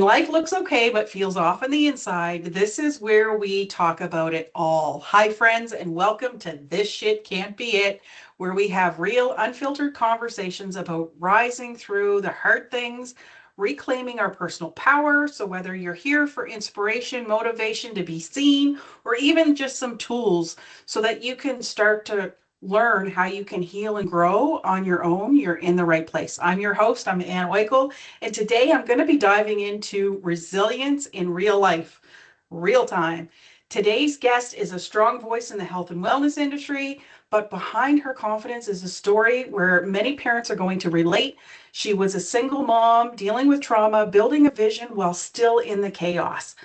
life looks okay but feels off on the inside, this is where we talk about it all. Hi, friends, and welcome to This Shit Can't Be It, where we have real, unfiltered conversations about rising through the hard things, reclaiming our personal power. So, whether you're here for inspiration, motivation to be seen, or even just some tools so that you can start to learn how you can heal and grow on your own, you're in the right place. I'm your host, I'm Ann Weichel, and today I'm going to be diving into resilience in real life, real time. Today's guest is a strong voice in the health and wellness industry, but behind her confidence is a story where many parents are going to relate. She was a single mom dealing with trauma, building a vision while still in the chaos.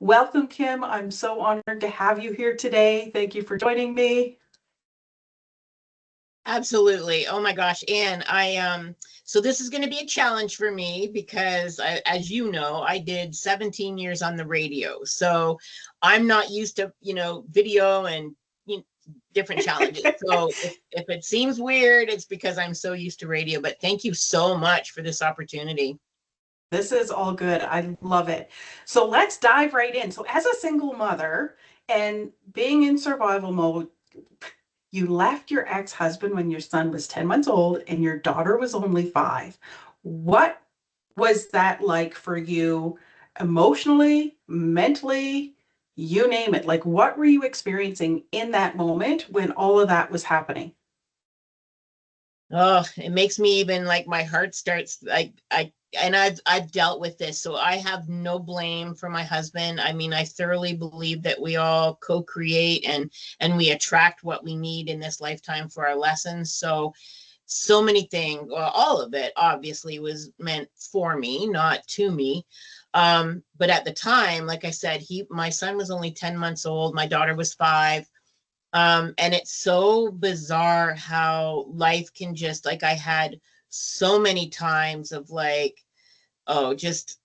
Welcome, Kim. I'm so honored to have you here today. Thank you for joining me. Absolutely. Oh my gosh. And so this is going to be a challenge for me because as you know, I did 17 years on the radio. So I'm not used to, video and different challenges. So if it seems weird, it's because I'm so used to radio, but thank you so much for this opportunity. This is all good. I love it. So let's dive right in. So, as a single mother and being in survival mode, you left your ex husband when your son was 10 months old and your daughter was only 5. What was that like for you emotionally, mentally, you name it? Like, what were you experiencing in that moment when all of that was happening? Oh, it makes me even like my heart starts I've dealt with this, so I have no blame for my husband. I mean, I thoroughly believe that we all co-create and we attract what we need in this lifetime for our lessons. So many things, well, all of it obviously was meant for me, not to me. But at the time, like I said, my son was only 10 months old, my daughter was 5. And it's so bizarre how life can just, like, I had so many times of like, oh, just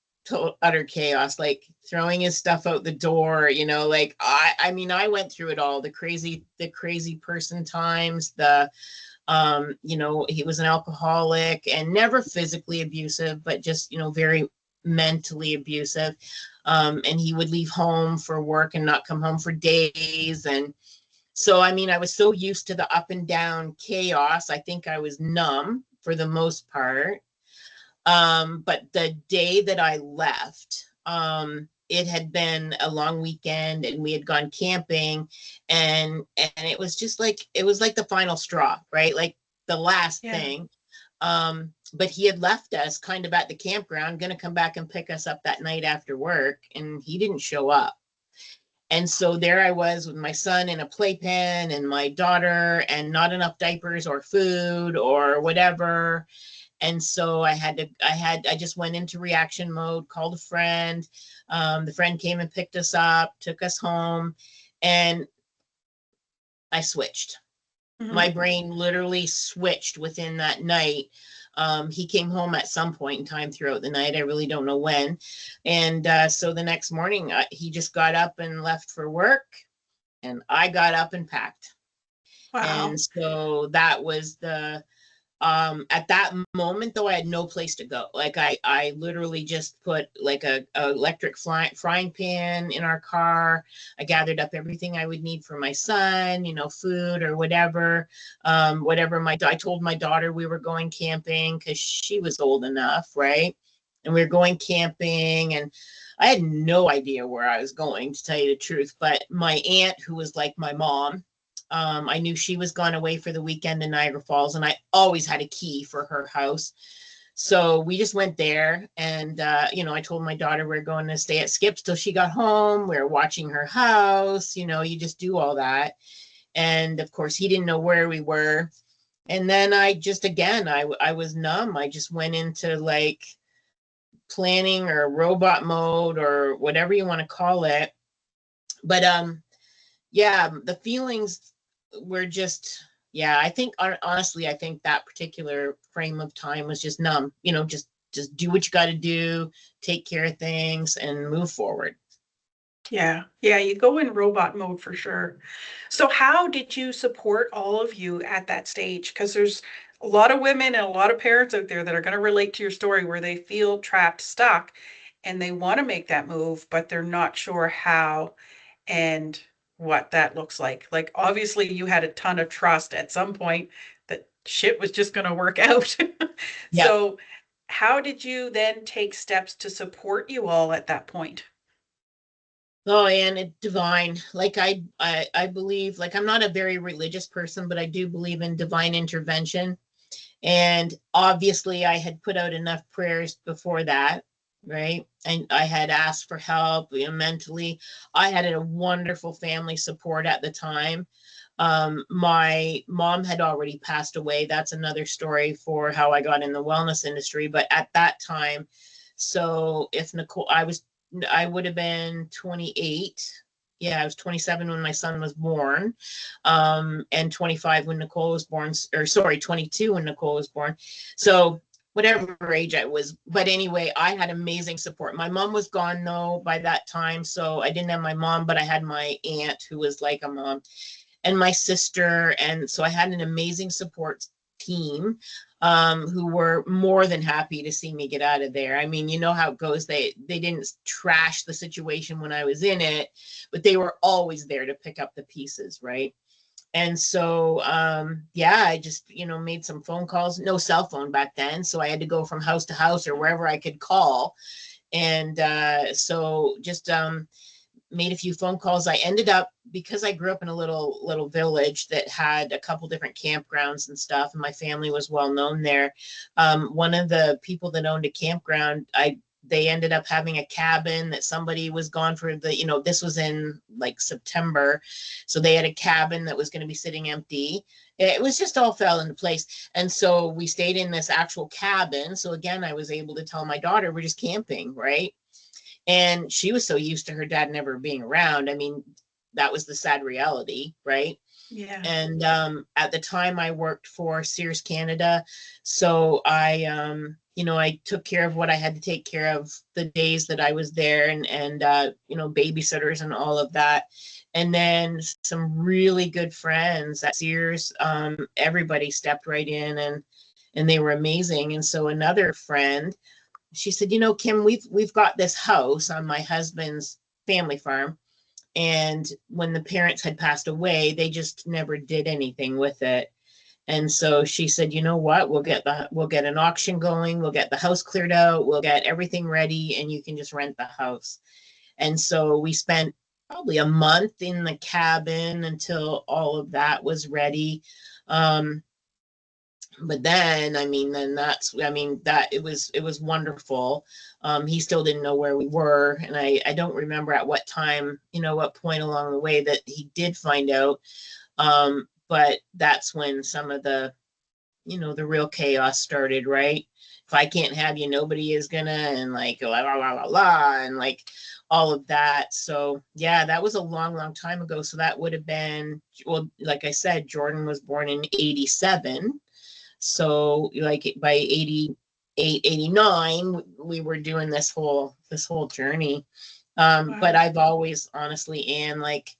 utter chaos, like throwing his stuff out the door, like I mean, I went through it all, the crazy person times, he was an alcoholic and never physically abusive, but just, very mentally abusive. And he would leave home for work and not come home for days. And so, I mean, I was so used to the up and down chaos. I think I was numb for the most part. But the day that I left, it had been a long weekend and we had gone camping, and it was just like, it was like the final straw, right? Like the last Yeah. thing. But he had left us kind of at the campground, going to come back and pick us up that night after work, and he didn't show up. And so there I was with my son in a playpen and my daughter, and not enough diapers or food or whatever. And so I just went into reaction mode, called a friend. The friend came and picked us up, took us home, and I switched. My Mhm. brain literally switched within that night. He came home at some point in time throughout the night. I really don't know when. And so the next morning, he just got up and left for work, and I got up and packed. Wow. And so that was at that moment, though, I had no place to go. Like I literally just put like a electric frying pan in our car. I gathered up everything I would need for my son, food or whatever. I told my daughter we were going camping because she was old enough, right? And we were going camping, and I had no idea where I was going, to tell you the truth. But my aunt, who was like my mom, I knew she was gone away for the weekend in Niagara Falls, and I always had a key for her house. So we just went there, and I told my daughter we are going to stay at Skip's till she got home. We were watching her house. You just do all that. And of course, he didn't know where we were. And then I was numb. I just went into like planning or robot mode or whatever you want to call it. But yeah, the feelings were just, yeah, I think honestly, I think that particular frame of time was just numb, just do what you got to do, take care of things and move forward. Yeah. Yeah. You go in robot mode for sure. So, how did you support all of you at that stage? Because there's a lot of women and a lot of parents out there that are going to relate to your story where they feel trapped, stuck. and they want to make that move, but they're not sure how and what that looks like. Like, obviously, you had a ton of trust at some point that shit was just going to work out. Yep. So, how did you then take steps to support you all at that point? Oh, and it divine. Like I believe, like I'm not a very religious person, but I do believe in divine intervention. And obviously, I had put out enough prayers before that, right? And I had asked for help, mentally. I had a wonderful family support at the time. My mom had already passed away. That's another story for how I got in the wellness industry. But at that time, so if Nicole, I would have been 28. Yeah, I was 27 when my son was born, and 25 when Nicole was born, or sorry, 22 when Nicole was born. So whatever age I was, but anyway, I had amazing support. My mom was gone though by that time, so I didn't have my mom, but I had my aunt who was like a mom, and my sister, and so I had an amazing support team, who were more than happy to see me get out of there. I mean, you know how it goes. They didn't trash the situation when I was in it, but they were always there to pick up the pieces, right? And so yeah, I just made some phone calls. No cell phone back then, so I had to go from house to house or wherever I could call. And so just made a few phone calls. I ended up, because I grew up in a little village that had a couple different campgrounds and stuff, and my family was well known there. One of the people that owned a campground, they ended up having a cabin that somebody was gone for this was in like September, so they had a cabin that was going to be sitting empty. It was just all fell into place, and so we stayed in this actual cabin. So again, I was able to tell my daughter we're just camping, right? And she was so used to her dad never being around. I mean, that was the sad reality, right? Yeah. And at the time, I worked for Sears Canada, so I took care of what I had to take care of the days that I was there, and babysitters and all of that. And then some really good friends at Sears. Everybody stepped right in, and they were amazing. And so another friend, she said, Kim, we've got this house on my husband's family farm, and when the parents had passed away, they just never did anything with it. And so she said, you know what, we'll get an auction going, we'll get the house cleared out, we'll get everything ready, and you can just rent the house. And so we spent probably a month in the cabin until all of that was ready. But then that it was wonderful. He still didn't know where we were, and I don't remember at what time, what point along the way that he did find out. But that's when some of the real chaos started, right? If I can't have you, nobody is gonna, and like la la la la la, and like all of that. So yeah, that was a long, long time ago. So that would have been, well, like I said, Jordan was born in 87. So like by 88, 89, we were doing this whole journey. But Wow. I've always, honestly, Anne, like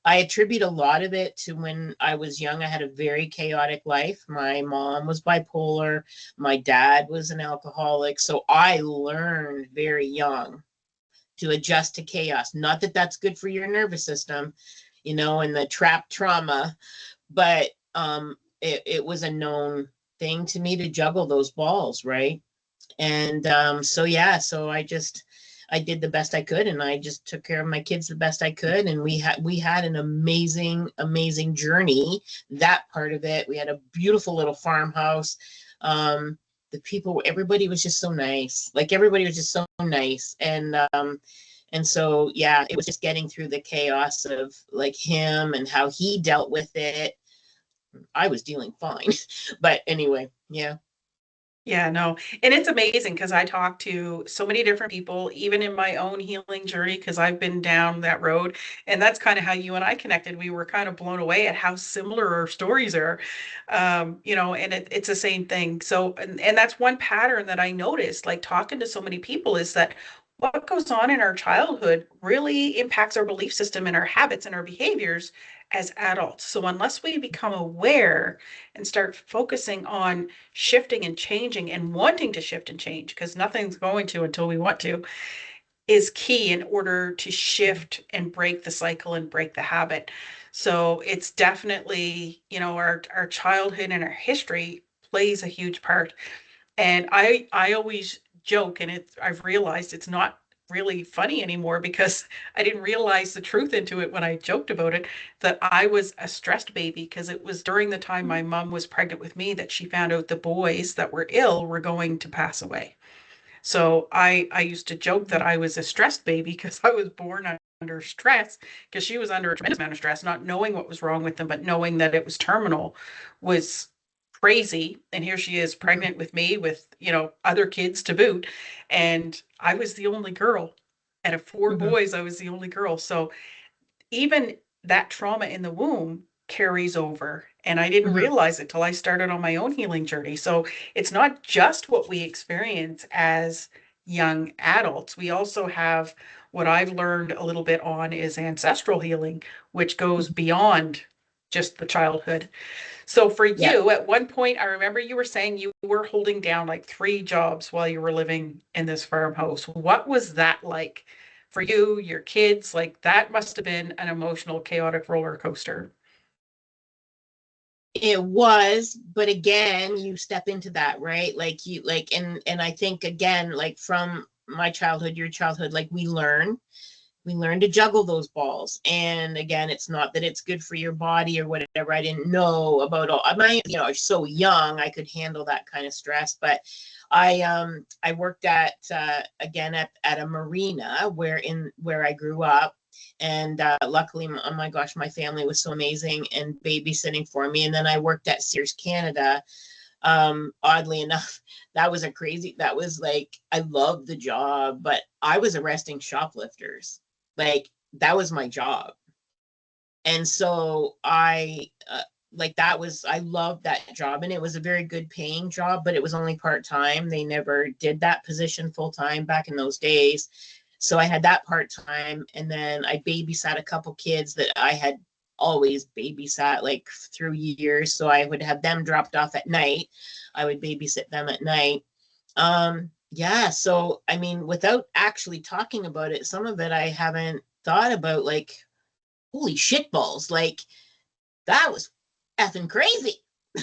I attribute a lot of it to when I was young. I had a very chaotic life. My mom was bipolar. My dad was an alcoholic. So I learned very young to adjust to chaos. Not that that's good for your nervous system, and the trapped trauma, but it was a known thing to me to juggle those balls, right? And so yeah, so I did the best I could, and I just took care of my kids the best I could, and we had an amazing journey. That part of it, we had a beautiful little farmhouse. The people, everybody was just so nice. Like everybody was just so nice, and so yeah, it was just getting through the chaos of like him and how he dealt with it. I was dealing fine. But anyway, yeah. Yeah, no. And it's amazing because I talk to so many different people, even in my own healing journey, because I've been down that road. And that's kind of how you and I connected. We were kind of blown away at how similar our stories are, and it's the same thing. So, and that's one pattern that I noticed, like talking to so many people, is that what goes on in our childhood really impacts our belief system and our habits and our behaviors as adults. So, unless we become aware and start focusing on shifting and changing and wanting to shift and change, because nothing's going to until we want to, is key in order to shift and break the cycle and break the habit. So it's definitely, our childhood and our history plays a huge part. And I always joke, and I've realized it's not really funny anymore because I didn't realize the truth into it when I joked about it, that I was a stressed baby, because it was during the time my mom was pregnant with me that she found out the boys that were ill were going to pass away. So I used to joke that I was a stressed baby because I was born under stress, because she was under a tremendous amount of stress, not knowing what was wrong with them, but knowing that it was terminal was crazy. And here she is pregnant with me with, other kids to boot. And I was the only girl. Out of four Mhm. boys, I was the only girl. So even that trauma in the womb carries over. And I didn't Mhm. realize it till I started on my own healing journey. So it's not just what we experience as young adults. We also have what I've learned a little bit on is ancestral healing, which goes Mhm. beyond just the childhood. So for Yeah. you, at one point, I remember you were saying you were holding down like three jobs while you were living in this farmhouse. What was that like for you, your kids? Like that must have been an emotional, chaotic roller coaster. It was, but again, you step into that, right? Like you like and I think again, like from my childhood, your childhood, like we learn to juggle those balls. And again, it's not that it's good for your body or whatever. I didn't know about all. I was so young, I could handle that kind of stress. But I worked at again at a marina where I grew up. And luckily, oh my gosh, my family was so amazing and babysitting for me. And then I worked at Sears Canada. Oddly enough, that was like, I loved the job, but I was arresting shoplifters. Like that was my job. And so I loved that job, and it was a very good paying job, but it was only part-time. They never did that position full-time back in those days. So I had that part-time, and then I babysat a couple kids that I had always babysat like through years. So I would have them dropped off at night. I would babysit them at night. Yeah, so I mean, without actually talking about it, some of it I haven't thought about, like, holy shitballs, like that was effing crazy.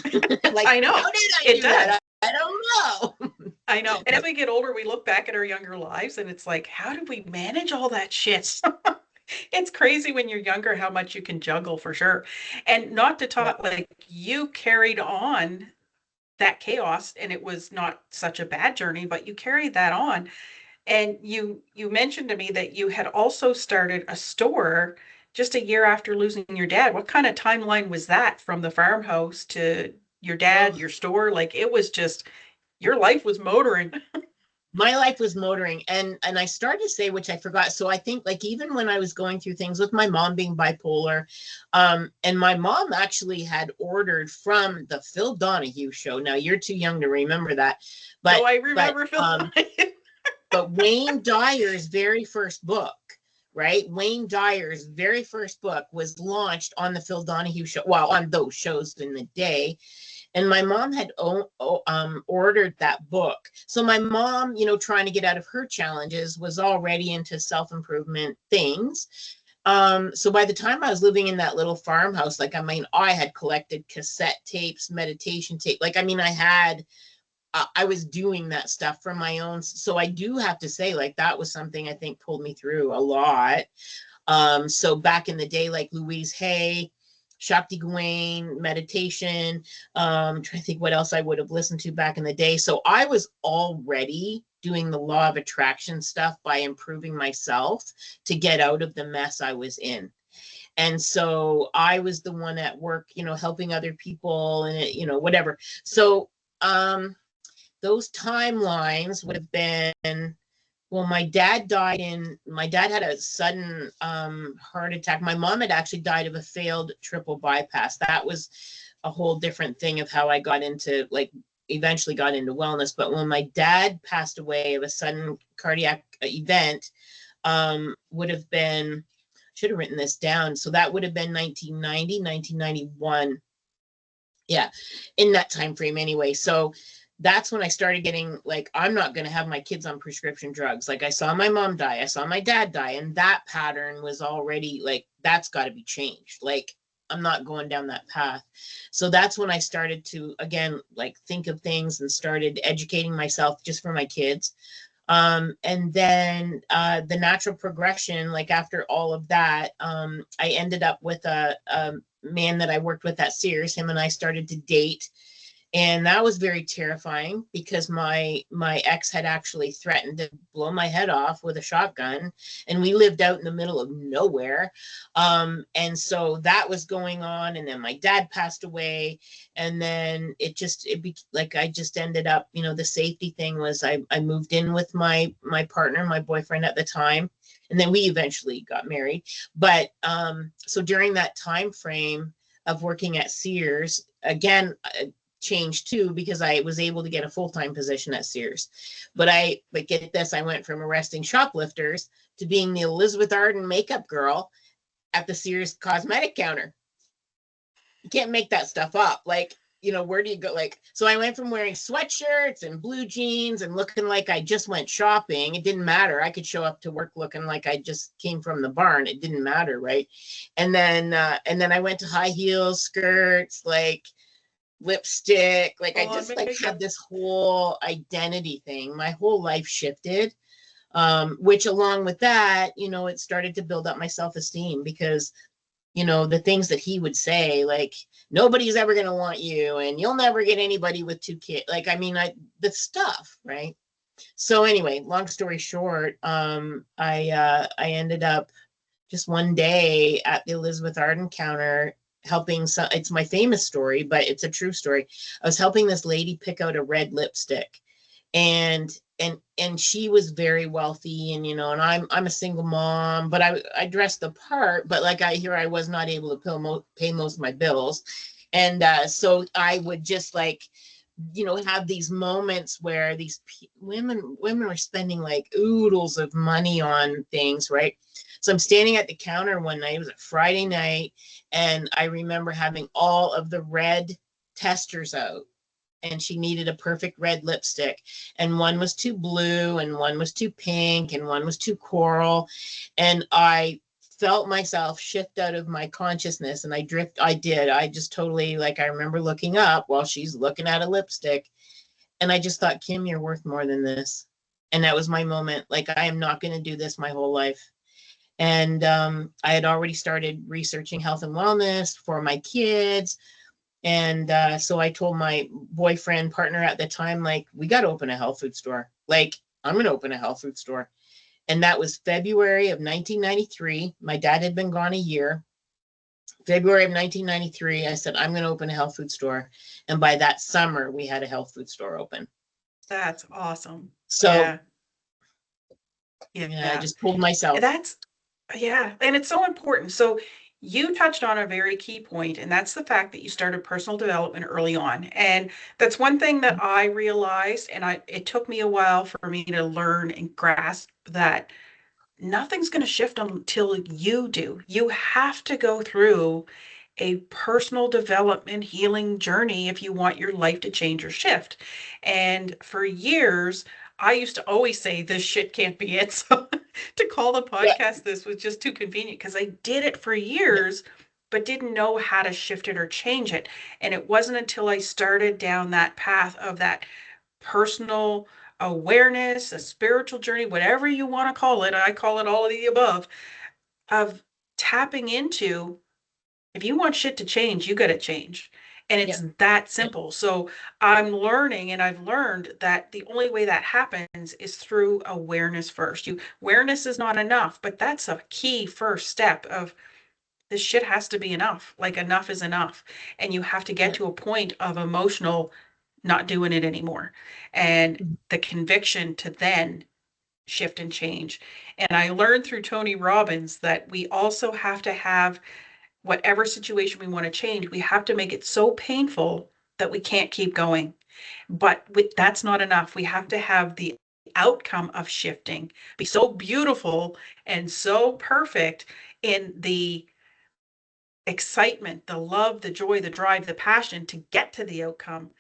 Like, I how know did I it do that? does. I don't know. I know. And as we get older, we look back at our younger lives and it's like, how did we manage all that shit? It's crazy when you're younger how much you can juggle for sure. And not to Yeah. talk, like you carried on that chaos, and it was not such a bad journey, but you carried that on. And you mentioned to me that you had also started a store just a year after losing your dad. What kind of timeline was that from the farmhouse to your dad, Oh, your store? Like it was just your life was motoring. my life was motoring, and I started to say, which I forgot. So I think, like, even when I was going through things with my mom being bipolar, and my mom actually had ordered from the Phil Donahue show. Now you're too young to remember that, No, but I but remember Phil. um but Wayne Dyer's very first book, right? Wayne Dyer's very first book was launched on the Phil Donahue show, well, on those shows in the day. And my mom had ordered that book. So my mom, trying to get out of her challenges, was already into self-improvement things. So by the time I was living in that little farmhouse, like, I mean, I had collected cassette tapes, meditation tape. Like, I mean, I was doing that stuff from my own. So I do have to say, like, that was something I think pulled me through a lot. So back in the day, like Louise Hay, Shakti Gawain, meditation, trying to think what else I would have listened to back in the day. So I was already doing the law of attraction stuff by improving myself to get out of the mess I was in. And so I was the one at work, helping other people and, whatever. So, those timelines would have been, well, my dad had a sudden heart attack. My mom had actually died of a failed triple bypass. That was a whole different thing of how I got into, like, eventually got into wellness. But when my dad passed away of a sudden cardiac event, would have been, should have written this down. So that would have been 1990, 1991. Yeah, in that time frame anyway. So that's when I started getting like, I'm not going to have my kids on prescription drugs. Like I saw my mom die, I saw my dad die, and that pattern was already like, that's got to be changed. Like, I'm not going down that path. So that's when I started to, again, like think of things and started educating myself just for my kids. And then the natural progression, like after all of that, I ended up with a man that I worked with at Sears. Him and I started to date, and that was very terrifying because my ex had actually threatened to blow my head off with a shotgun, and we lived out in the middle of nowhere. And so that was going on, and then my dad passed away, and then like I just ended up, the safety thing was I moved in with my partner, my boyfriend at the time, and then we eventually got married. But so during that time frame of working at Sears, again, changed too because I was able to get a full-time position at Sears. But get this, I went from arresting shoplifters to being the Elizabeth Arden makeup girl at the Sears cosmetic counter. You can't make that stuff up. Like, where do you go? Like, so I went from wearing sweatshirts and blue jeans and looking like I just went shopping. It didn't matter. I could show up to work looking like I just came from the barn. It didn't matter, right? And then I went to high heels, skirts, like lipstick. Like I Full on just like had makeup. this whole identity thing. My whole life shifted. Which along with that, it started to build up my self-esteem because the things that he would say, like, nobody's ever going to want you and you'll never get anybody with two kids. Like, I mean, the stuff, right? So anyway, long story short, I ended up just one day at the Elizabeth Arden counter helping it's my famous story, but it's a true story. I was helping this lady pick out a red lipstick, and she was very wealthy, and I'm a single mom, but I dressed the part, but like I was not able to pay most of my bills. And so I would just like have these moments where these women were spending like oodles of money on things, right? So I'm standing at the counter one night, it was a Friday night, and I remember having all of the red testers out, and she needed a perfect red lipstick, and one was too blue and one was too pink and one was too coral, and I felt myself shift out of my consciousness, and I just totally, like, I remember looking up while she's looking at a lipstick, and I just thought, Kim, you're worth more than this. And that was my moment. Like, I am not going to do this my whole life. And I had already started researching health and wellness for my kids. And so I told my boyfriend, partner at the time, like, we got to open a health food store. Like, I'm going to open a health food store. And that was February of 1993. My dad had been gone a year. February of 1993, I said, I'm going to open a health food store. And by that summer, we had a health food store open. That's awesome. So, Yeah. Yeah. I just pulled myself. That's Yeah, and it's so important. So you touched on a very key point, and that's the fact that you started personal development early on. And that's one thing that I realized, and it took me a while for me to learn and grasp that nothing's going to shift until you do. You have to go through a personal development healing journey if you want your life to change or shift. And for years, I used to always say, this shit can't be it. So to call the Yeah, podcast this was just too convenient because I did it for yeah, years, but didn't know how to shift it or change it. And it wasn't until I started down that path of that personal awareness, a spiritual journey, whatever you want to call it. I call it all of the above, of tapping into, if you want shit to change, you got to change. And yeah, it's that yeah, simple. So I'm learning, and I've learned that the only way that happens is through awareness first. Awareness is not enough, but that's a key first step of, this shit has to be enough. Like, enough is enough. And you have to get yeah. to a point of emotional not doing it anymore. And Mhm. the conviction to then shift and change. And I learned through Tony Robbins that we also have to have, whatever situation we want to change, we have to make it so painful that we can't keep going. But that's not enough. We have to have the outcome of shifting be so beautiful and so perfect in the excitement, the love, the joy, the drive, the passion to get to the outcome,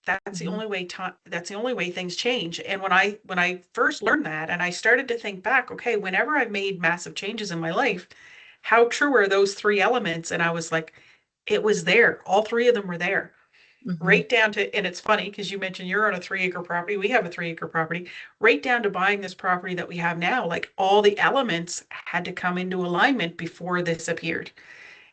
That's the Mhm. only way that's the only way things change. And when I first learned that and I started to think back, okay, whenever I've made massive changes in my life, how true are those three elements? And I was like, it was there. All three of them were there. Mhm. Right down to, and it's funny because you mentioned you're on a 3 acre property. We have a 3 acre property, right down to buying this property that we have now. Like all the elements had to come into alignment before this appeared.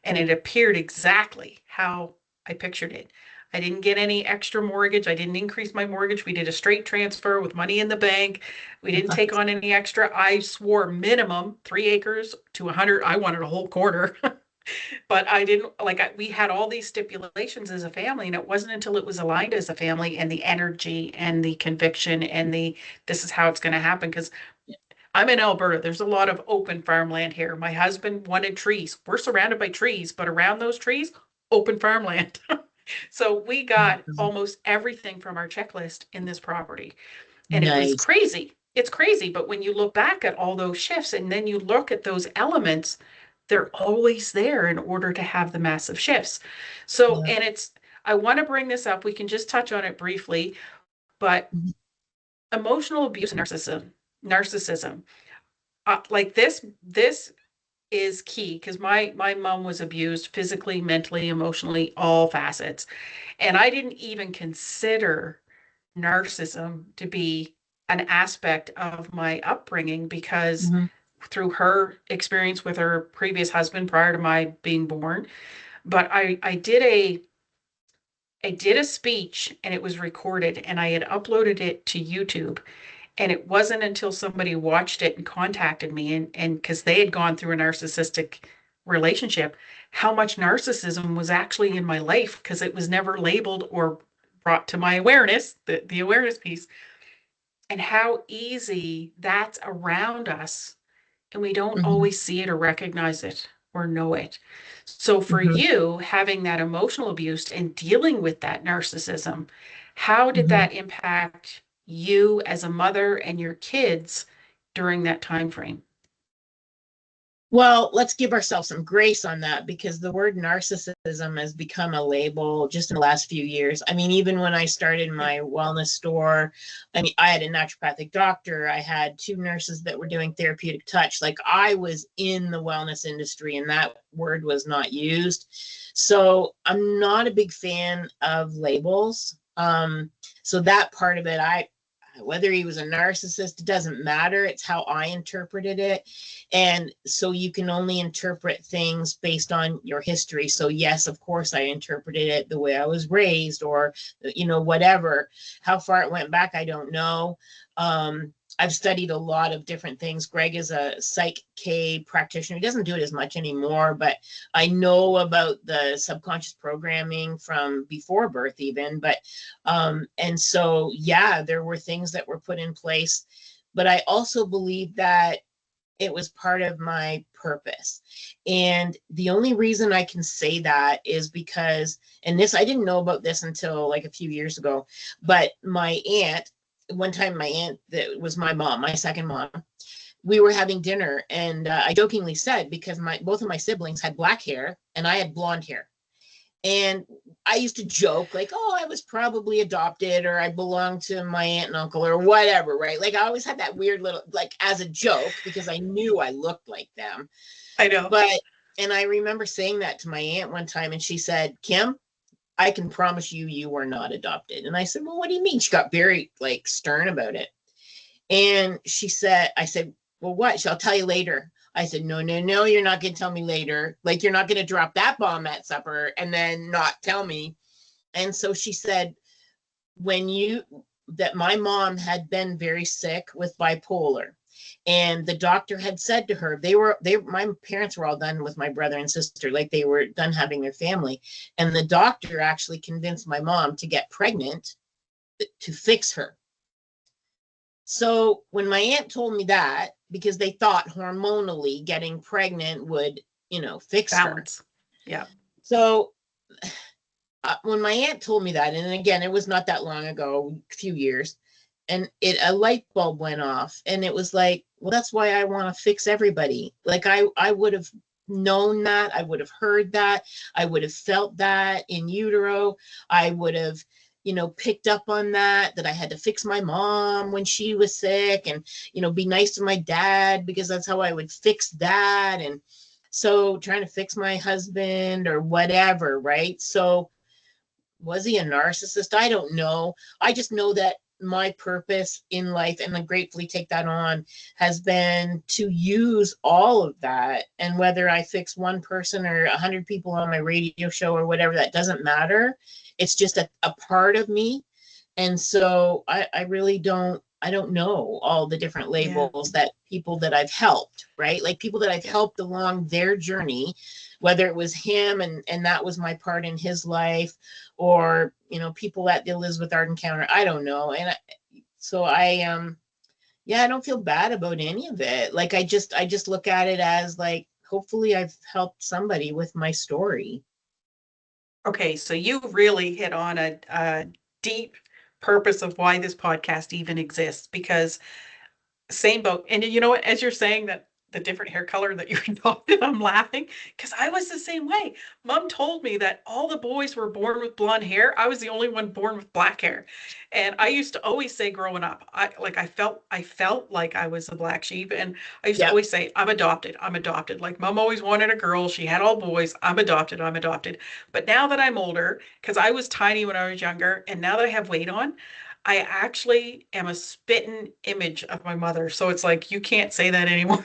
And it appeared exactly how I pictured it. I didn't get any extra mortgage. I didn't increase my mortgage. We did a straight transfer with money in the bank. We didn't take on any extra. I swore minimum 3 acres to 100. I wanted a whole quarter. But I didn't like we had all these stipulations as a family, and it wasn't until it was aligned as a family and the energy and the conviction and the this is how it's going to happen. Because I'm in Alberta. There's a lot of open farmland here. My husband wanted trees. We're surrounded by trees, but around those trees, open farmland. So we got Mhm. almost everything from our checklist in this property. And it was Nice. crazy. It's crazy. But when you look back at all those shifts and then you look at those elements, they're always there in order to have the massive shifts. So, Yeah. and it's, I want to bring this up. We can just touch on it briefly, but Mhm. emotional abuse and narcissism, like this is key because my mom was abused physically, mentally, emotionally, all facets. And I didn't even consider narcissism to be an aspect of my upbringing because Mhm. through her experience with her previous husband prior to my being born. But I did a speech and it was recorded and I had uploaded it to YouTube. And it wasn't until somebody watched it and contacted me and because they had gone through a narcissistic relationship, how much narcissism was actually in my life because it was never labeled or brought to my awareness, the awareness piece, and how easy that's around us. And we don't Mhm. always see it or recognize it or know it. So for Mhm. you, having that emotional abuse and dealing with that narcissism, how did Mhm. that impact you as a mother and your kids during that time frame? Well, let's give ourselves some grace on that because the word narcissism has become a label just in the last few years. I mean, even when I started Yeah. my wellness store, I mean, I had a naturopathic doctor, I had two nurses that were doing therapeutic touch. Like I was in the wellness industry and that word was not used. So I'm not a big fan of labels. So that part of it, whether he was a narcissist, it doesn't matter. It's how I interpreted it. And so you can only interpret things based on your history. So, yes, of course, I interpreted it the way I was raised or, whatever. How far it went back, I don't know. I've studied a lot of different things. Greg is a Psych K practitioner. He doesn't do it as much anymore, but I know about the subconscious programming from before birth, even. And so, yeah, there were things that were put in place. But I also believe that it was part of my purpose. And the only reason I can say that is because, and this, I didn't know about this until like a few years ago, but my aunt, one time my aunt, that was my mom, my second mom, we were having dinner and I jokingly said, because both of my siblings had black hair and I had blonde hair. And I used to joke like, oh, I was probably adopted or I belonged to my aunt and uncle or whatever, right? Like I always had that weird little, like as a joke, because I knew I looked like them. I know. But, and I remember saying that to my aunt one time and she said, Kim, I can promise you, you were not adopted. And I said, well, what do you mean? She got very like stern about it. And I said, well, what? She'll tell you later. I said, no, no, no, you're not going to tell me later. Like, you're not going to drop that bomb at supper and then not tell me. And so she said, that my mom had been very sick with bipolar. And the doctor had said to her, my parents were all done with my brother and sister, like they were done having their family. And the doctor actually convinced my mom to get pregnant to fix her. So when my aunt told me that, because they thought hormonally getting pregnant would, fix her. Balance. Yeah. So when my aunt told me that, and again, it was not that long ago, a few years, and a light bulb went off, and it was like, well, that's why I want to fix everybody. Like I would have known that, I would have heard that, I would have felt that in utero, I would have, picked up on that I had to fix my mom when she was sick, and, be nice to my dad because that's how I would fix that. And so trying to fix my husband or whatever, right? So was he a narcissist? I don't know. I just know that my purpose in life, and I gratefully take that on, has been to use all of that. And whether I fix one person or 100 people on my radio show or whatever, that doesn't matter. It's just a part of me. And so I really don't know all the different Yeah. labels that people that I've helped, right? Like people that I've Yeah. helped along their journey, whether it was him and that was my part in his life, or, people at the Elizabeth Art Encounter. I don't know. So yeah, I don't feel bad about any of it. Like I just look at it as like, hopefully I've helped somebody with my story. Okay, so you really hit on a deep purpose of why this podcast even exists, because same boat. And you know what? As you're saying that the different hair color that you adopted, I'm laughing because I was the same way. Mom told me that all the boys were born with blonde hair. I was the only one born with black hair. And I used to always say growing up, I felt like I was the black sheep. And I used to Yep. always say, I'm adopted. I'm adopted. Like mom always wanted a girl. She had all boys. I'm adopted. I'm adopted. But now that I'm older, because I was tiny when I was younger, and now that I have weight on, I actually am a spitting image of my mother. So it's like, you can't say that anymore.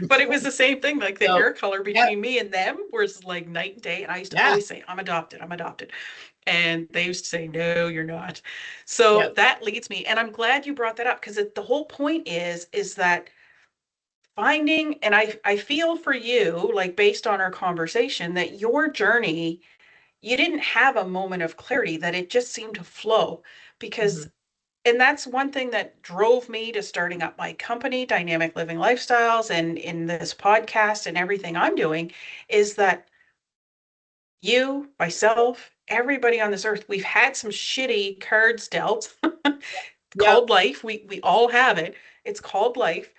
But it was the same thing. Like the So, hair color yep. between me and them was like night and day. And I used to Yeah. always say, I'm adopted. I'm adopted. And they used to say, no, you're not. So Yep. that leads me. And I'm glad you brought that up because the whole point is that finding, and I feel for you, like based on our conversation, that your journey, you didn't have a moment of clarity, that it just seemed to flow Mm-hmm. because, and that's one thing that drove me to starting up my company, Dynamic Living Lifestyles, and in this podcast and everything I'm doing, is that you, myself, everybody on this earth, we've had some shitty cards dealt Yep. called life. We all have it. It's called life.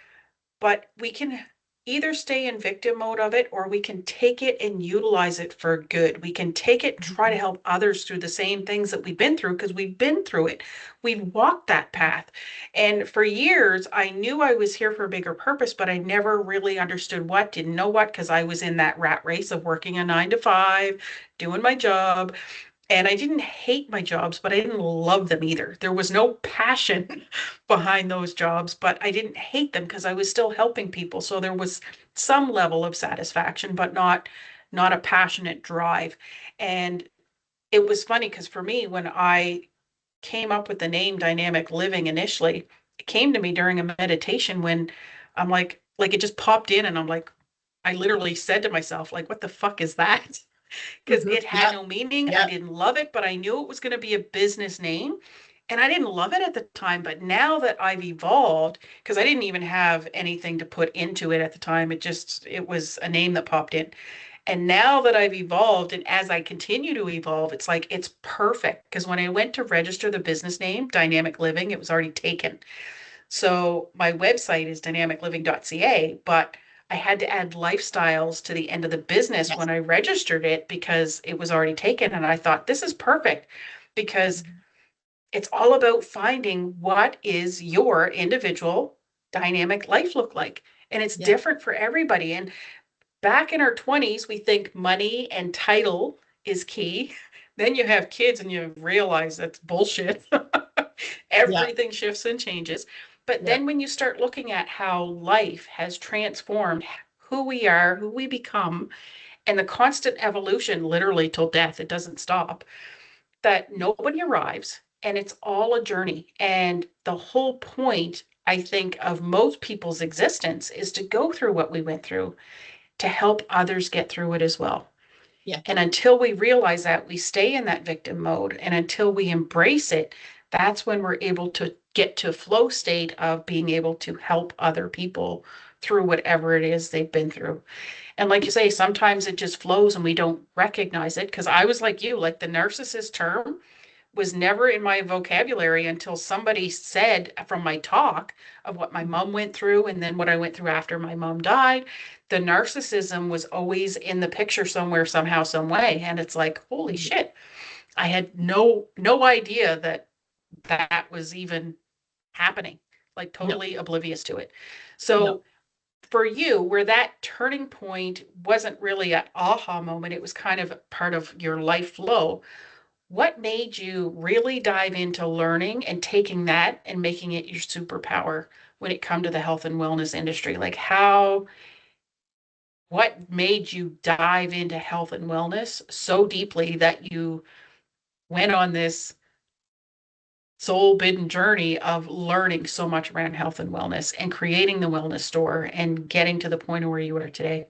But we can either stay in victim mode of it or we can take it and utilize it for good. We can take it, try to help others through the same things that we've been through because we've been through it. We've walked that path. And for years, I knew I was here for a bigger purpose, but I never really understood what, didn't know what, because I was in that rat race of working a 9 to 5, doing my job, and I didn't hate my jobs, but I didn't love them either. There was no passion behind those jobs, but I didn't hate them because I was still helping people. So there was some level of satisfaction, but not a passionate drive. And it was funny because for me, when I came up with the name Dynamic Living initially, it came to me during a meditation when I'm like it just popped in and I'm like, I literally said to myself, like, what the fuck is that? Because Mm-hmm. it had Yep. no meaning. I Yep. didn't love it, but I knew it was going to be a business name. And I didn't love it at the time. But now that I've evolved, because I didn't even have anything to put into it at the time, it was a name that popped in. And now that I've evolved, and as I continue to evolve, it's like it's perfect. Because when I went to register the business name, Dynamic Living, it was already taken. So my website is dynamicliving.ca, but I had to add lifestyles to the end of the business Yes. when I registered it because it was already taken. And I thought, this is perfect because it's all about finding what is your individual dynamic life look like. And it's Yep. different for everybody. And back in our 20s, we think money and title is key. Then you have kids and you realize that's bullshit. Yep. Everything shifts and changes. But Yep. then when you start looking at how life has transformed who we are, who we become, and the constant evolution, literally till death, it doesn't stop, that nobody arrives and it's all a journey. And the whole point, I think, of most people's existence is to go through what we went through to help others get through it as well. Yeah. And until we realize that, we stay in that victim mode. And until we embrace it, that's when we're able to get to a flow state of being able to help other people through whatever it is they've been through. And like you say, sometimes it just flows and we don't recognize it. Because I was like you, like the narcissist term was never in my vocabulary until somebody said from my talk of what my mom went through and then what I went through after my mom died. The narcissism was always in the picture somewhere, somehow, some way. And it's like, holy Mhm. shit. I had no idea that that was even happening, like No, totally oblivious to it. no. So for you, where that turning point wasn't really an aha moment, it was kind of part of your life flow. What made you really dive into learning and taking that and making it your superpower when it come to the health and wellness industry? Like how, what made you dive into health and wellness so deeply that you went on this soul bidden journey of learning so much around health and wellness and creating the wellness store and getting to the point of where you are today?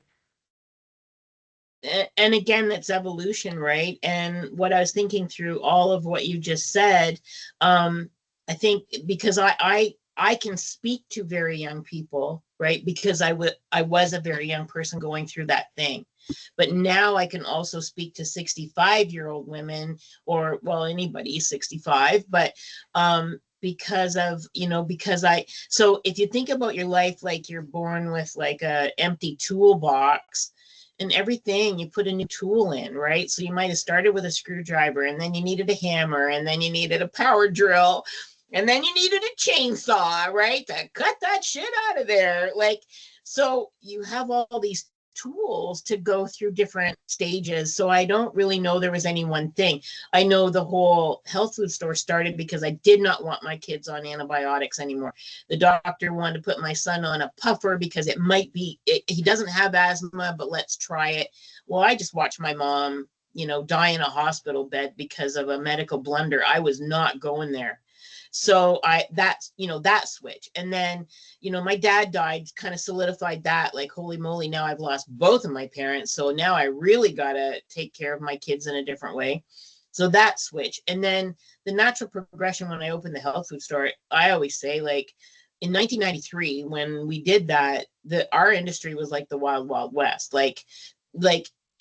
And again, that's evolution, right? And what I was thinking through all of what you just said, I think because I can speak to very young people, right? Because I was a very young person going through that thing. But now I can also speak to 65-year-old women, or well, anybody 65, but because of, because so if you think about your life like you're born with like a empty toolbox, and everything you put a new tool in, right? So you might have started with a screwdriver, and then you needed a hammer, and then you needed a power drill, and then you needed a chainsaw, right? To cut that shit out of there. Like, so you have all these tools to go through different stages. So I don't really know there was any one thing. I know the whole health food store started because I did not want my kids on antibiotics anymore. The doctor wanted to put my son on a puffer because it might be, he doesn't have asthma, but let's try it. Well, I just watched my mom, die in a hospital bed because of a medical blunder. I was not going there. So that's, that switch. And then, my dad died, kind of solidified that, like, holy moly, now I've lost both of my parents. So now I really got to take care of my kids in a different way. So that switch. And then the natural progression when I opened the health food store, I always say, like, in 1993, when we did that, our industry was like the wild, wild west. Like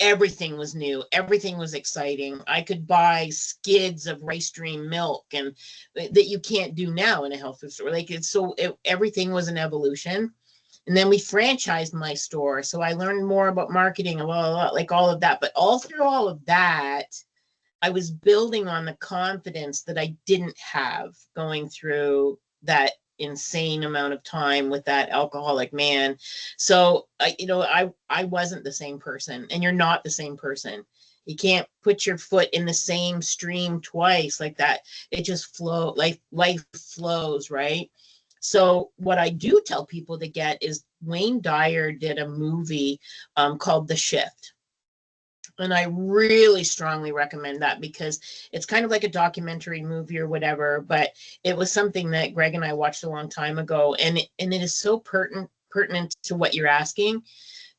everything was new, everything was exciting. I could buy skids of rice stream milk, and that you can't do now in a health food store. Like everything was an evolution. And then we franchised my store, so I learned more about marketing and like all of that. But all through all of that, I was building on the confidence that I didn't have going through that insane amount of time with that alcoholic man. So I wasn't the same person, and you're not the same person. You can't put your foot in the same stream twice like that. It just like life flows, right? So what I do tell people to get is Wayne Dyer did a movie called The Shift. And I really strongly recommend that because it's kind of like a documentary movie or whatever, but it was something that Greg and I watched a long time ago. And it is so pertinent to what you're asking,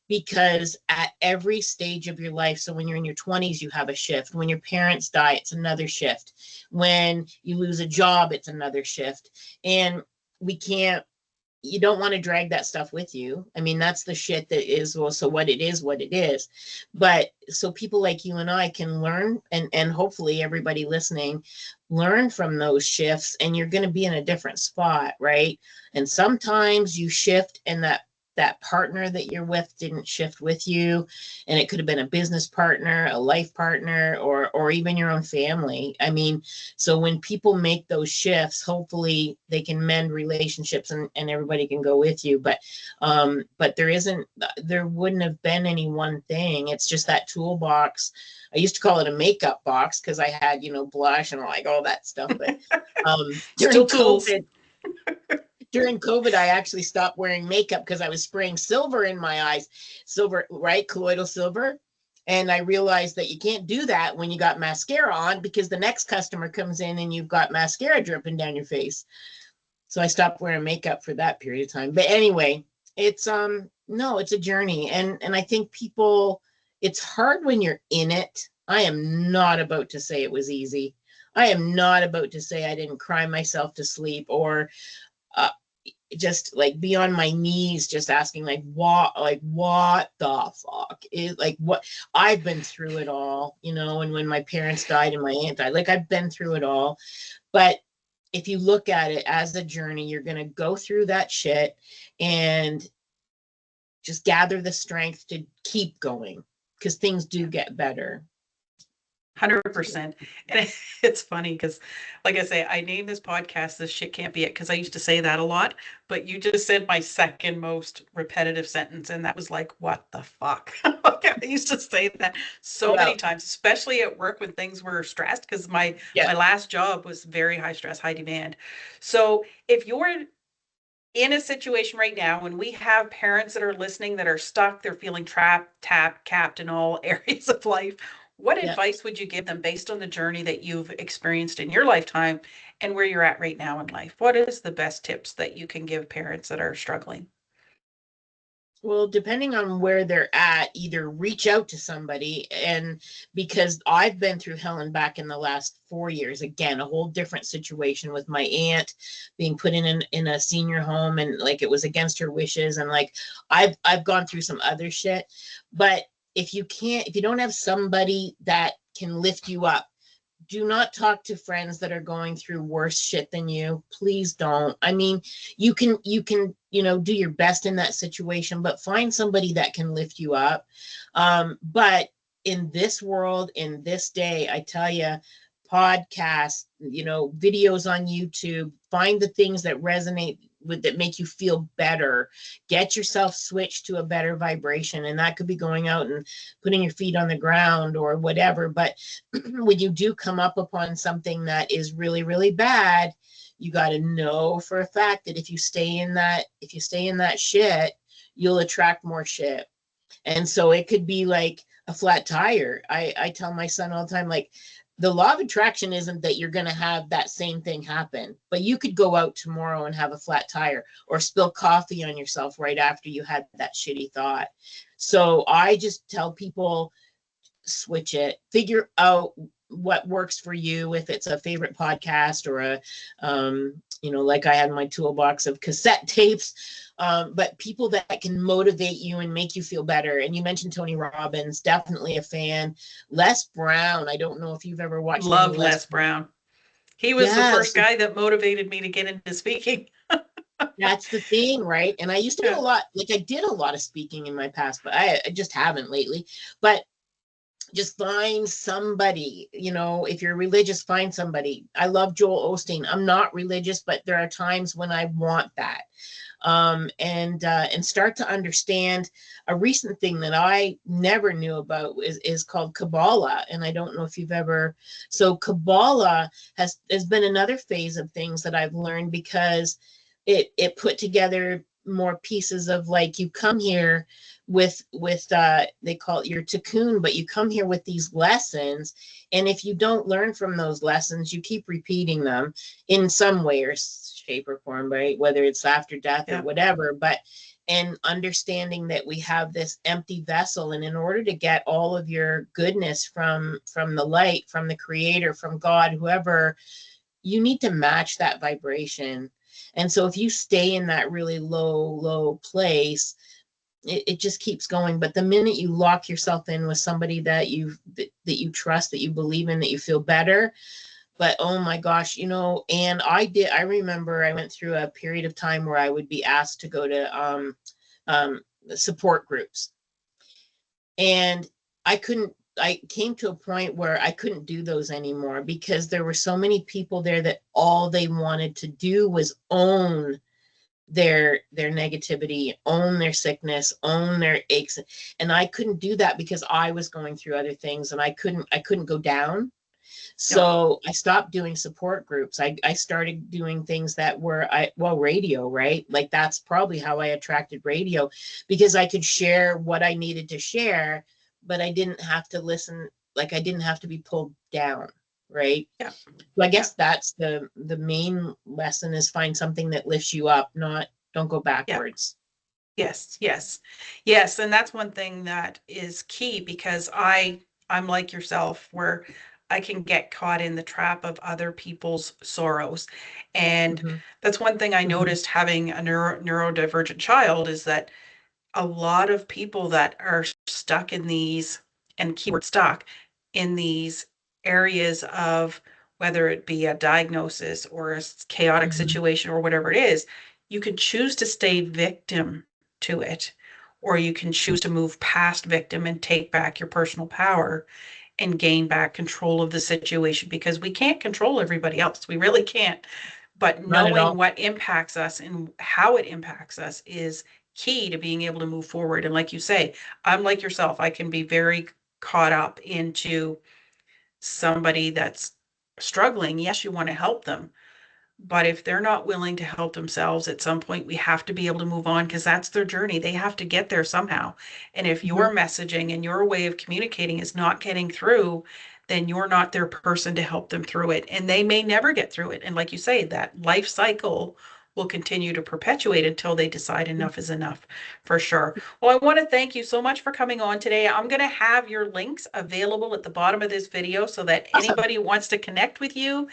because at every stage of your life, so when you're in your 20s, you have a shift. When your parents die, it's another shift. When you lose a job, it's another shift. And we can't you don't want to drag that stuff with you. I mean, that's the shit that is, well, so what it is, what it is. But so people like you and I can learn, and hopefully everybody listening learn from those shifts, and you're going to be in a different spot, right? And sometimes you shift, and that partner that you're with didn't shift with you, and it could have been a business partner, a life partner, or even your own family. I mean, so when people make those shifts, hopefully they can mend relationships, and everybody can go with you. But there wouldn't have been any one thing. It's just that toolbox. I used to call it a makeup box because I had, blush and like all that stuff. But Still tools. during COVID, I actually stopped wearing makeup because I was spraying silver in my eyes, silver, right? Colloidal silver. And I realized that you can't do that when you got mascara on, because the next customer comes in and you've got mascara dripping down your face. So I stopped wearing makeup for that period of time. But anyway, it's no, it's a journey. And I think people, it's hard when you're in it. I am not about to say it was easy. I am not about to say I didn't cry myself to sleep, or uh, just like be on my knees just asking what the fuck is, like, what I've been through it all, and when my parents died and my aunt died, like, I've been through it all. But if you look at it as a journey, you're going to go through that shit and just gather the strength to keep going, because things do get better. 100%. And it's funny because, like I say, I named this podcast "This Shit Can't Be It" because I used to say that a lot. But you just said my second most repetitive sentence, and that was like, "What the fuck?" Like, I used to say that so many Well, times, especially at work when things were stressed, because yeah, my last job was very high stress, high demand. So if you're in a situation right now when we have parents that are listening that are stuck, they're feeling trapped, tapped, capped in all areas of life, what yeah. advice would you give them based on the journey that you've experienced in your lifetime and where you're at right now in life? What is the best tips that you can give parents that are struggling? Well, depending on where they're at, either reach out to somebody, and because I've been through hell and back in the last 4 years, again, a whole different situation with my aunt being put in a senior home, and like it was against her wishes, and like I've gone through some other shit. But if you don't have somebody that can lift you up, do not talk to friends that are going through worse shit than you. Please don't. I mean, you can do your best in that situation, but find somebody that can lift you up. But in this world, in this day, I tell you, podcasts, videos on YouTube, find the things that resonate with, that make you feel better. Get yourself switched to a better vibration, and that could be going out and putting your feet on the ground or whatever. But when you do come up upon something that is really, really bad, you got to know for a fact that if you stay in that shit, you'll attract more shit. And so it could be like a flat tire. I tell my son all the time, like, the law of attraction isn't that you're going to have that same thing happen, but you could go out tomorrow and have a flat tire or spill coffee on yourself right after you had that shitty thought. So I just tell people, switch it, figure out what works for you. If it's a favorite podcast or like I had my toolbox of cassette tapes, but people that can motivate you and make you feel better. And you mentioned Tony Robbins, definitely a fan. Les Brown, I don't know if you've ever watched any Love Les Les Brown. Brown. He was the first Yes, guy that motivated me to get into speaking. that's the thing, right? And I used to do Yeah. a lot, like I did a lot of speaking in my past, but I just haven't lately. But just find somebody, if you're religious, find somebody. I love Joel Osteen. I'm not religious, but there are times when I want that. And start to understand. A recent thing that I never knew about is called Kabbalah, and I don't know if you've ever. So Kabbalah has been another phase of things that I've learned, because it put together more pieces of, like, you come here with they call it your tikkun, but you come here with these lessons, and if you don't learn from those lessons, you keep repeating them in some way or shape or form, right? Whether it's after death or Yeah. whatever. But and understanding that we have this empty vessel, and in order to get all of your goodness from the light, from the creator, from God, whoever, you need to match that vibration. And so if you stay in that really low place, it just keeps going. But the minute you lock yourself in with somebody that you trust, that you believe in, that you feel better. But oh my gosh, and I remember I went through a period of time where I would be asked to go to support groups, and I came to a point where I couldn't do those anymore, because there were so many people there that all they wanted to do was own their negativity, own their sickness, own their aches. And I couldn't do that, because I was going through other things, and I couldn't go down. Yeah. So I stopped doing support groups. I started doing things that were, radio, right? Like, that's probably how I attracted radio, because I could share what I needed to share, but I didn't have to listen. Like, I didn't have to be pulled down, right? Yeah. So I Yeah. guess that's the main lesson, is find something that lifts you up, not don't go Yeah. backwards. Yes, yes, yes. And that's one thing that is key because I'm like yourself, where I can get caught in the trap of other people's sorrows. And Mm-hmm. that's one thing I Mm-hmm. noticed having a neurodivergent child is that a lot of people that are stuck in these, and keyword stuck, in these areas of whether it be a diagnosis or a chaotic Mm-hmm. situation or whatever it is, you can choose to stay victim to it, or you can choose to move past victim and take back your personal power. and gain back control of the situation, because we can't control everybody else. We really can't. But Not at knowing all. what impacts us and how it impacts us is key to being able to move forward. And like you say, I'm like yourself, I can be very caught up into somebody that's struggling. Yes, you want to help them, but if they're not willing to help themselves, at some point we have to be able to move on, because that's their journey. They have to get there somehow. And if Mhm. your messaging and your way of communicating is not getting through, then you're not their person to help them through it. And they may never get through it. And like you say, that life cycle will continue to perpetuate until they decide enough is enough, for sure. Well, I want to thank you so much for coming on today. I'm going to have your links available at the bottom of this video so that Awesome. anybody who wants to connect with you,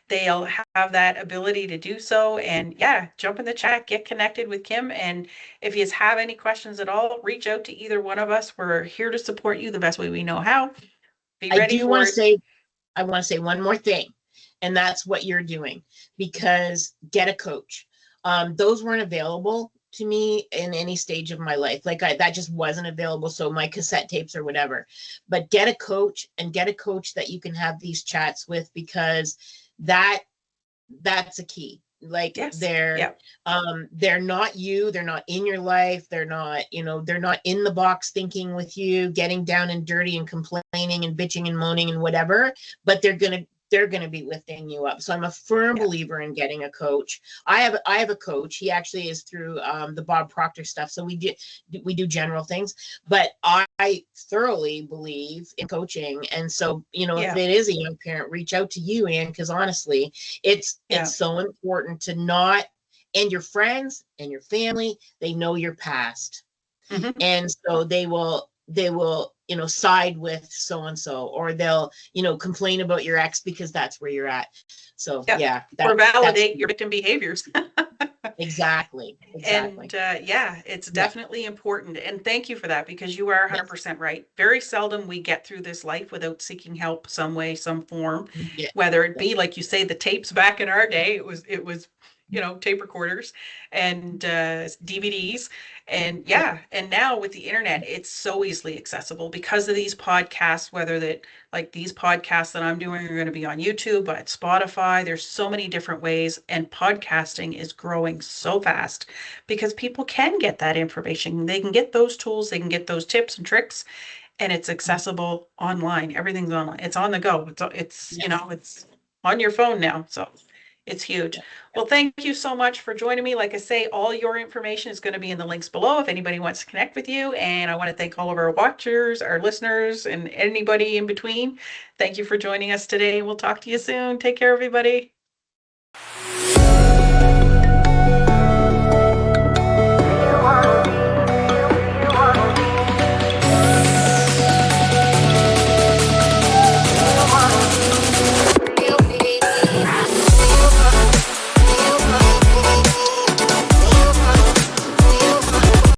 they'll have that ability to do so. And yeah, jump in the chat, get connected with Kim. And if you have any questions at all, reach out to either one of us. We're here to support you the best way we know how. Be I ready do want for to it. say, I want to say one more thing, and that's what you're doing, because get a coach. Those weren't available to me in any stage of my life. Like that just wasn't available. So my cassette tapes or whatever, but get a coach, and get a coach that you can have these chats with, because that that's a key. Like Yes. Yeah. they're not you, they're not in your life, they're not, they're not in the box thinking with you, getting down and dirty and complaining and bitching and moaning and whatever, but they're gonna be lifting you up. So I'm a firm Yeah. believer in getting a coach. I have a coach. He actually is through the Bob Proctor stuff. So we do general things, but I thoroughly believe in coaching. And so, if Yeah. it is a young parent, reach out to you, Anne, because honestly, it's Yeah. so important to not, and your friends and your family, they know your past, Hmm. and so they will side with so and so, or they'll complain about your ex because that's where you're at. So Yeah. yeah, Or that's validate your huge. victim behaviors. Exactly, And exactly. yeah, it's Yeah. definitely important. And thank you for that, because you are Yes. 100% right. Very seldom we get through this life without seeking help some way, some form, Yeah. whether it Yeah. be, like you say, the tapes back in our day, it was, tape recorders and DVDs. And Yeah. yeah, and now with the internet, it's so easily accessible because of these podcasts, whether that, like these podcasts that I'm doing are going to be on YouTube, but Spotify, there's so many different ways. And podcasting is growing so fast because people can get that information. They can get those tools, they can get those tips and tricks, and it's accessible online. Everything's online. It's on the go. It's Yeah. it's on your phone now. So it's huge. Yeah. Well, thank you so much for joining me. Like I say, all your information is going to be in the links below if anybody wants to connect with you. And I want to thank all of our watchers, our listeners, and anybody in between. Thank you for joining us today. We'll talk to you soon. Take care, everybody.